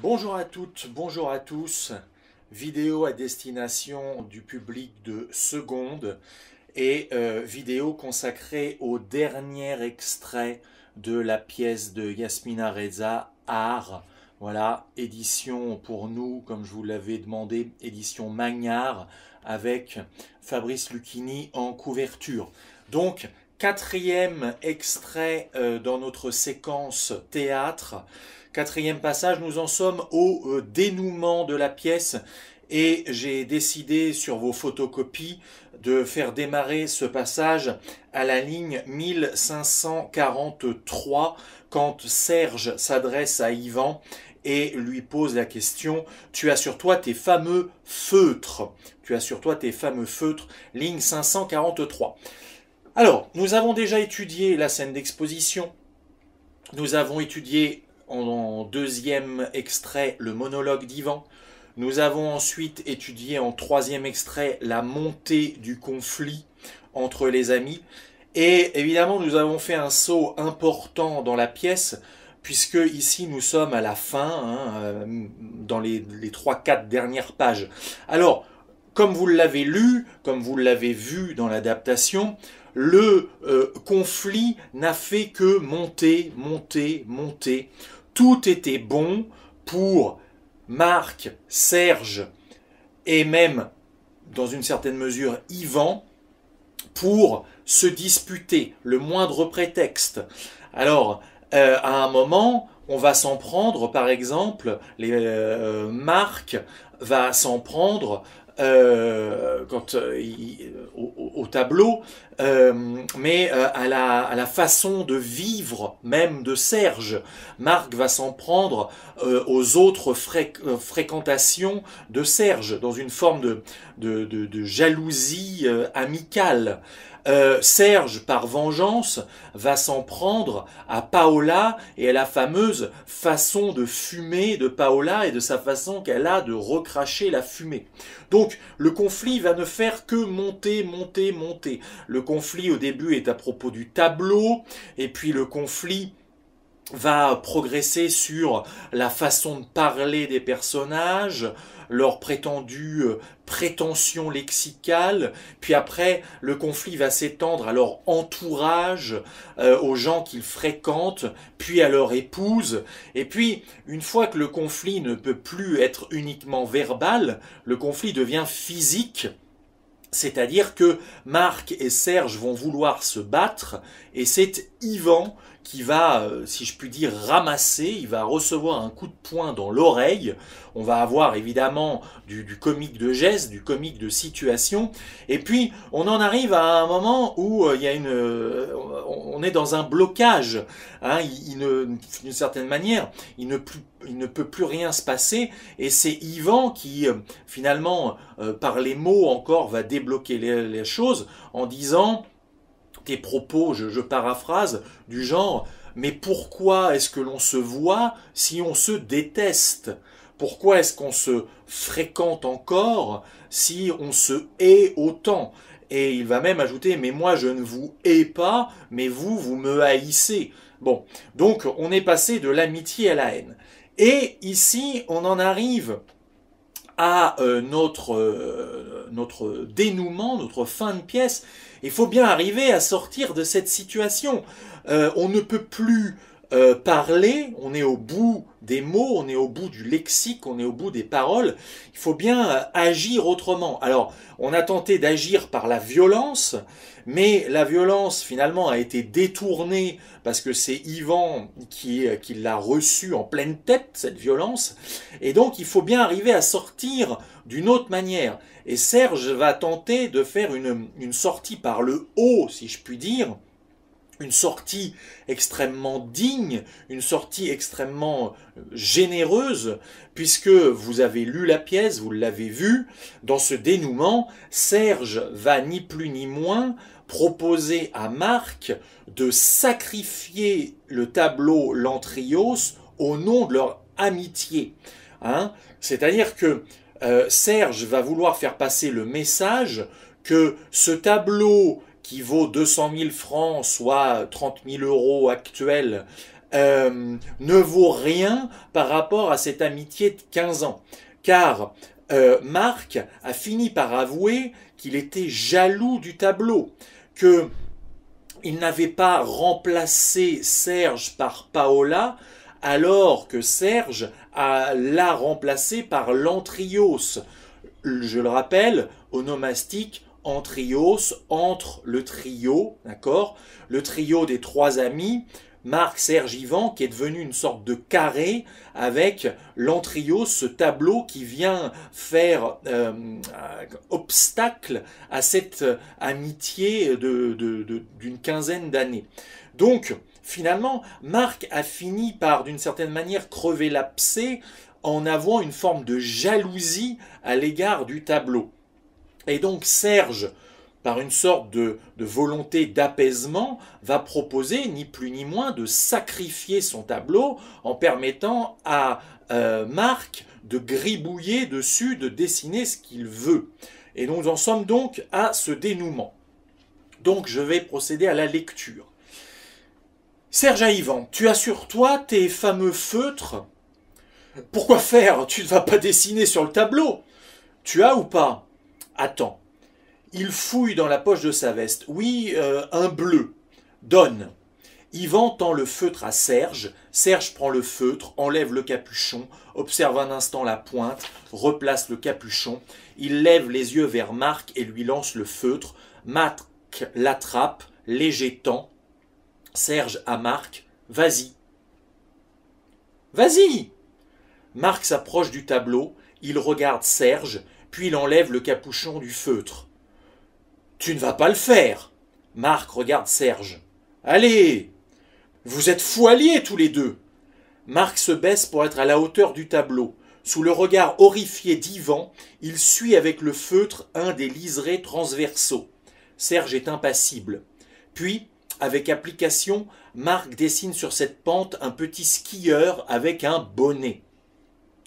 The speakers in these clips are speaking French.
Bonjour à toutes, bonjour à tous. Vidéo à destination du public de seconde et vidéo consacrée au dernier extrait de la pièce de Yasmina Reza, Art. Voilà, édition pour nous, comme je vous l'avais demandé, édition Magnard, avec Fabrice Lucchini en couverture. Donc, quatrième extrait dans notre séquence théâtre. Quatrième passage, nous en sommes au dénouement de la pièce et j'ai décidé sur vos photocopies de faire démarrer ce passage à la ligne 1543 quand Serge s'adresse à Yvan et lui pose la question « Tu as sur toi tes fameux feutres ?» Tu as sur toi tes fameux feutres, ligne 543. Alors, nous avons déjà étudié la scène d'exposition, nous avons étudié en deuxième extrait le monologue d'Yvan. Nous avons ensuite étudié en troisième extrait la montée du conflit entre les amis. Et évidemment, nous avons fait un saut important dans la pièce, puisque ici nous sommes à la fin, dans les 3-4 dernières pages. Alors, comme vous l'avez lu, comme vous l'avez vu dans l'adaptation, le conflit n'a fait que monter, monter, monter. Tout était bon pour Marc, Serge et même, dans une certaine mesure, Yvan, pour se disputer le moindre prétexte. Alors, à un moment, on va s'en prendre, par exemple, Marc va s'en prendre au tableau, mais à la façon de vivre même de Serge. Marc va s'en prendre aux autres fréquentations de Serge, dans une forme de jalousie amicale. Serge, par vengeance, va s'en prendre à Paola et à la fameuse façon de fumer de Paola et de sa façon qu'elle a de recracher la fumée. Donc, le conflit va ne faire que monter, monter, monter. Le conflit, au début, est à propos du tableau, et puis le conflit va progresser sur la façon de parler des personnages, leur prétendue prétention lexicale, puis après le conflit va s'étendre à leur entourage, aux gens qu'ils fréquentent, puis à leur épouse, et puis une fois que le conflit ne peut plus être uniquement verbal, le conflit devient physique. C'est-à-dire que Marc et Serge vont vouloir se battre, et c'est Yvan qui va, si je puis dire, ramasser, il va recevoir un coup de poing dans l'oreille, on va avoir évidemment du comique de geste, du comique de situation, et puis on en arrive à un moment où il y a on est dans un blocage, hein, d'une certaine manière, il ne peut plus rien se passer, et c'est Yvan qui, finalement, par les mots encore, va débloquer les choses en disant tes propos, je paraphrase, du genre « Mais pourquoi est-ce que l'on se voit si on se déteste ? Pourquoi est-ce qu'on se fréquente encore si on se hait autant ?» Et il va même ajouter « Mais moi je ne vous hais pas, mais vous me haïssez. » Bon, donc on est passé de l'amitié à la haine. Et ici, on en arrive à notre dénouement, notre fin de pièce. Il faut bien arriver à sortir de cette situation. On ne peut plus parler, on est au bout des mots, on est au bout du lexique, on est au bout des paroles. Il faut bien agir autrement. Alors, on a tenté d'agir par la violence, mais la violence finalement a été détournée parce que c'est Yvan qui l'a reçue en pleine tête, cette violence. Et donc, il faut bien arriver à sortir d'une autre manière. Et Serge va tenter de faire une sortie par le haut, si je puis dire, une sortie extrêmement digne, une sortie extrêmement généreuse, puisque vous avez lu la pièce, vous l'avez vu, dans ce dénouement, Serge va ni plus ni moins proposer à Marc de sacrifier le tableau Lantrios au nom de leur amitié. Hein? C'est-à-dire que Serge va vouloir faire passer le message que ce tableau qui vaut 200 000 francs, soit 30 000 € actuels, ne vaut rien par rapport à cette amitié de 15 ans. Car Marc a fini par avouer qu'il était jaloux du tableau, que il n'avait pas remplacé Serge par Paola, alors que Serge l'a remplacé par l'Antrios. Je le rappelle, onomastique, Antrios, entre le trio, d'accord? Le trio des trois amis, Marc, Serge, Yvan, qui est devenu une sorte de carré avec l'Antrios, ce tableau qui vient faire obstacle à cette amitié d'une quinzaine d'années. Donc, finalement, Marc a fini par, d'une certaine manière, crever l'abcès en avouant une forme de jalousie à l'égard du tableau. Et donc Serge, par une sorte de volonté d'apaisement, va proposer ni plus ni moins de sacrifier son tableau en permettant à Marc de gribouiller dessus, de dessiner ce qu'il veut. Et nous en sommes donc à ce dénouement. Donc je vais procéder à la lecture. Serge à Yvan, tu as sur toi tes fameux feutres. Pourquoi faire? Tu ne vas pas dessiner sur le tableau. Tu as ou pas? Attends. Il fouille dans la poche de sa veste. Oui, un bleu. Donne. Yvan tend le feutre à Serge. Serge prend le feutre, enlève le capuchon, observe un instant la pointe, replace le capuchon. Il lève les yeux vers Marc et lui lance le feutre. Marc l'attrape, léger temps. Serge à Marc. Vas-y. Vas-y. Marc s'approche du tableau. Il regarde Serge, puis il enlève le capuchon du feutre. Tu ne vas pas le faire. Marc regarde Serge. Allez, vous êtes fous alliés tous les deux. Marc se baisse pour être à la hauteur du tableau. Sous le regard horrifié d'Yvan, il suit avec le feutre un des liserés transversaux. Serge est impassible. Puis, avec application, Marc dessine sur cette pente un petit skieur avec un bonnet.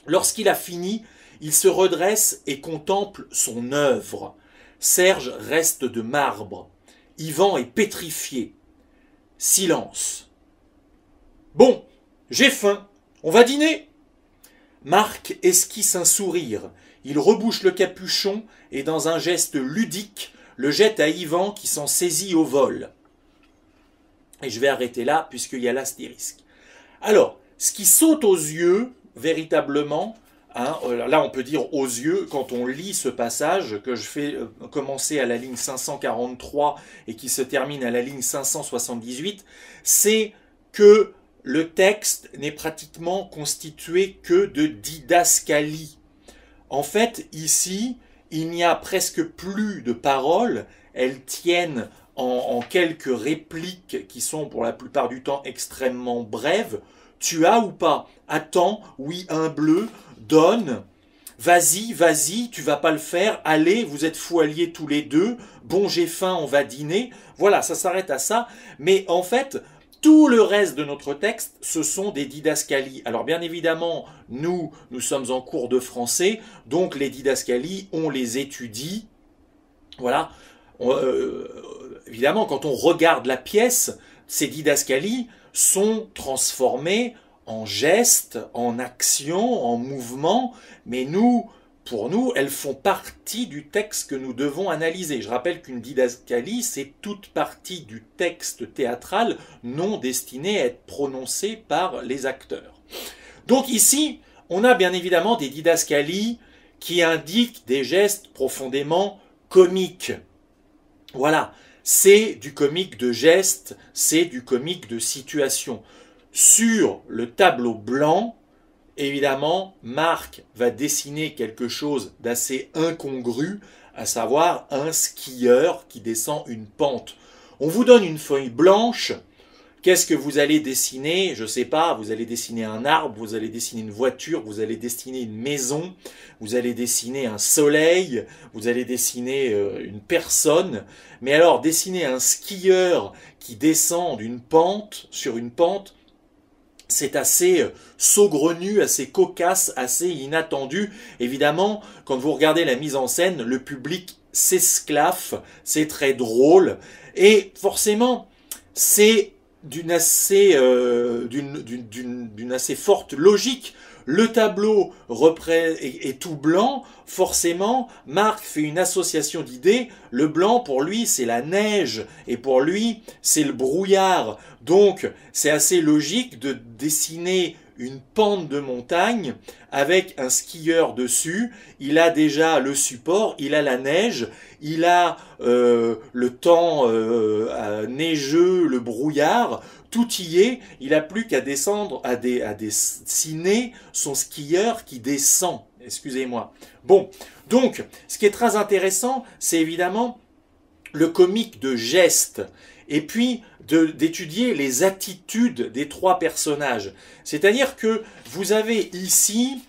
Lorsqu'il a fini, il se redresse et contemple son œuvre. Serge reste de marbre. Yvan est pétrifié. Silence. Bon, j'ai faim. On va dîner. Marc esquisse un sourire. Il rebouche le capuchon et, dans un geste ludique, le jette à Yvan qui s'en saisit au vol. Et je vais arrêter là puisqu'il y a l'astérisque. Alors, ce qui saute aux yeux, véritablement, hein, là on peut dire aux yeux, quand on lit ce passage que je fais commencer à la ligne 543 et qui se termine à la ligne 578, c'est que le texte n'est pratiquement constitué que de didascalie. En fait, ici, il n'y a presque plus de paroles, elles tiennent en quelques répliques qui sont pour la plupart du temps extrêmement brèves. Tu as ou pas? Attends, oui, un bleu, donne, vas-y, vas-y, tu vas pas le faire, allez, vous êtes fous alliés tous les deux, bon j'ai faim, on va dîner. Voilà, ça s'arrête à ça, mais en fait, tout le reste de notre texte, ce sont des didascalies. Alors bien évidemment, nous sommes en cours de français, donc les didascalies, on les étudie. Voilà. Évidemment, quand on regarde la pièce, ces didascalies sont transformées en gestes, en actions, en mouvements, mais pour nous, elles font partie du texte que nous devons analyser. Je rappelle qu'une didascalie, c'est toute partie du texte théâtral non destiné à être prononcé par les acteurs. Donc ici, on a bien évidemment des didascalies qui indiquent des gestes profondément comiques. Voilà, c'est du comique de geste, c'est du comique de situation. Sur le tableau blanc, évidemment, Marc va dessiner quelque chose d'assez incongru, à savoir un skieur qui descend une pente. On vous donne une feuille blanche, qu'est-ce que vous allez dessiner? Je ne sais pas, vous allez dessiner un arbre, vous allez dessiner une voiture, vous allez dessiner une maison, vous allez dessiner un soleil, vous allez dessiner une personne. Mais alors, dessiner un skieur qui descend d'une pente, sur une pente, c'est assez saugrenu, assez cocasse, assez inattendu. Évidemment, quand vous regardez la mise en scène, le public s'esclaffe, c'est très drôle. Et forcément, c'est d'une assez forte logique. Le tableau est tout blanc, forcément, Marc fait une association d'idées. Le blanc, pour lui, c'est la neige, et pour lui, c'est le brouillard. Donc, c'est assez logique de dessiner une pente de montagne avec un skieur dessus. Il a déjà le support, il a la neige, il a le temps neigeux, le brouillard, tout y est. Il n'a plus qu'à descendre, à dessiner son skieur qui descend. Excusez-moi. Bon, donc, ce qui est très intéressant, c'est évidemment le comique de geste. Et puis, d'étudier les attitudes des trois personnages. C'est-à-dire que vous avez ici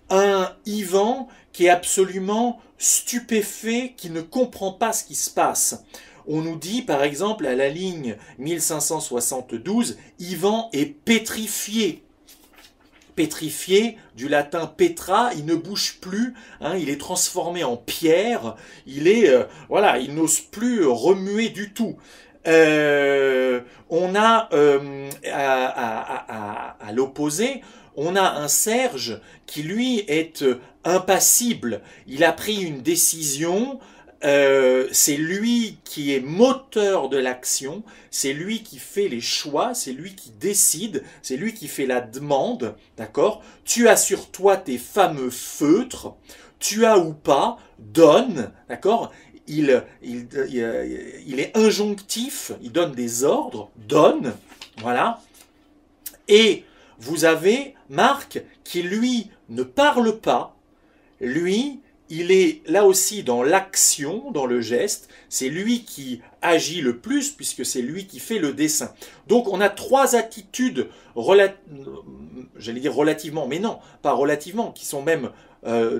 un Ivan qui est absolument stupéfait, qui ne comprend pas ce qui se passe. On nous dit, par exemple, à la ligne 1572, Ivan est pétrifié. Pétrifié, du latin petra, il ne bouge plus, hein, il est transformé en pierre, voilà, il n'ose plus remuer du tout. On a à l'opposé, on a un Serge qui lui est impassible. Il a pris une décision, c'est lui qui est moteur de l'action, c'est lui qui fait les choix, c'est lui qui décide, c'est lui qui fait la demande, d'accord? Tu as sur toi tes fameux feutres, tu as ou pas, donne, d'accord? Il est injonctif, il donne des ordres, donne, voilà. Et vous avez Marc qui, lui, ne parle pas. Lui, il est là aussi dans l'action, dans le geste. C'est lui qui agit le plus puisque c'est lui qui fait le dessin. Donc on a trois attitudes, j'allais dire relativement, mais non, pas relativement, qui sont même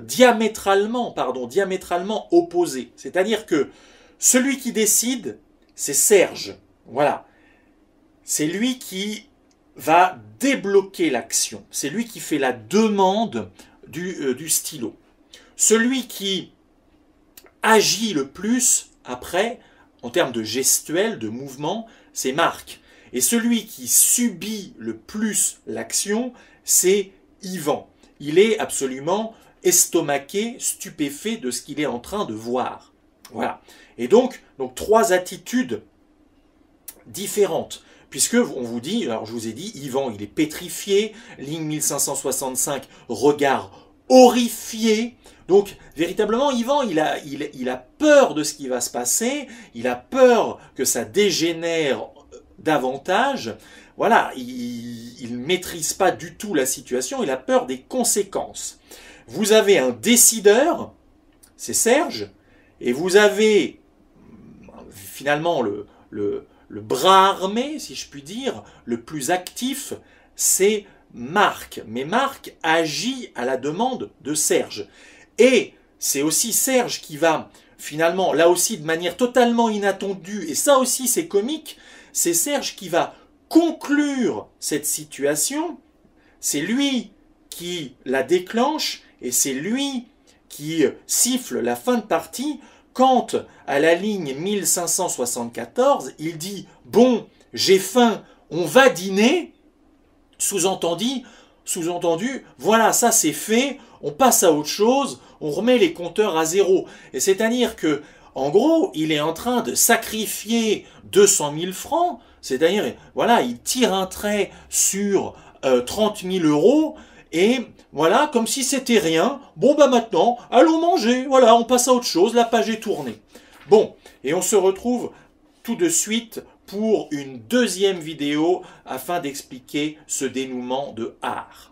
diamétralement opposées. C'est-à-dire que celui qui décide, c'est Serge. Voilà. C'est lui qui va débloquer l'action. C'est lui qui fait la demande du stylo. Celui qui agit le plus après, en termes de gestuel, de mouvement, c'est Marc. Et celui qui subit le plus l'action, c'est Ivan. Il est absolument estomaqué, stupéfait de ce qu'il est en train de voir. Voilà. Et donc trois attitudes différentes. Puisque on vous dit, alors je vous ai dit, Ivan, il est pétrifié, ligne 1565, regard horrifié. Donc, véritablement, Ivan, il a peur de ce qui va se passer, il a peur que ça dégénère davantage. Voilà, il ne maîtrise pas du tout la situation, il a peur des conséquences. Vous avez un décideur, c'est Serge, et vous avez finalement le bras armé, si je puis dire, le plus actif, c'est Marc. Mais Marc agit à la demande de Serge. Et c'est aussi Serge qui va, finalement, là aussi de manière totalement inattendue, et ça aussi c'est comique, c'est Serge qui va conclure cette situation, c'est lui qui la déclenche, et c'est lui qui siffle la fin de partie, quand, à la ligne 1574, il dit « Bon, j'ai faim, on va dîner », sous-entendu, voilà, ça c'est fait, on passe à autre chose, on remet les compteurs à zéro. Et c'est-à-dire que, en gros, il est en train de sacrifier 200 000 francs, c'est-à-dire, voilà, il tire un trait sur 30 000 euros, et voilà, comme si c'était rien, bon bah maintenant, allons manger, voilà, on passe à autre chose, la page est tournée. Bon, et on se retrouve tout de suite pour une deuxième vidéo afin d'expliquer ce dénouement de art.